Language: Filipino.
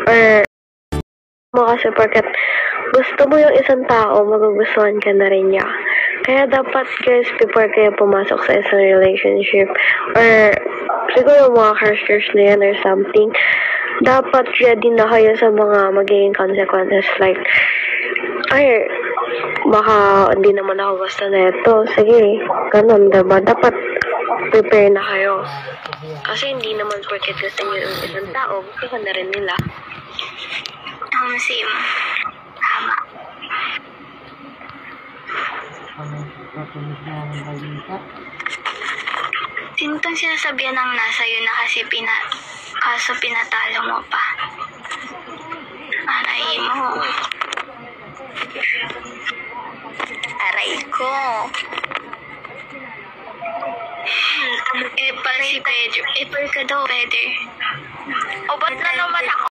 Or mo kasi porket gusto mo yung isang tao, magugustuhan ka na rin niya. Kaya dapat guys, before kayo pumasok sa isang relationship, or siguro mga crush na yan or something, dapat ready na kayo sa mga magiging consequences. Like, ay, baka hindi naman ako gusto na ito. Sige, ganun, diba? Dapat prepare na kayo. Kasi hindi naman porket gusto niyo yung isang tao, gusto ka na rin nila. Same. Tama. Sino tong sinasabihan ng nasa yun na kasi kaso pinatalo mo pa? Aray mo. Aray ko. Si Pedro. Ka daw, Pedro. O, ba't na naman ako?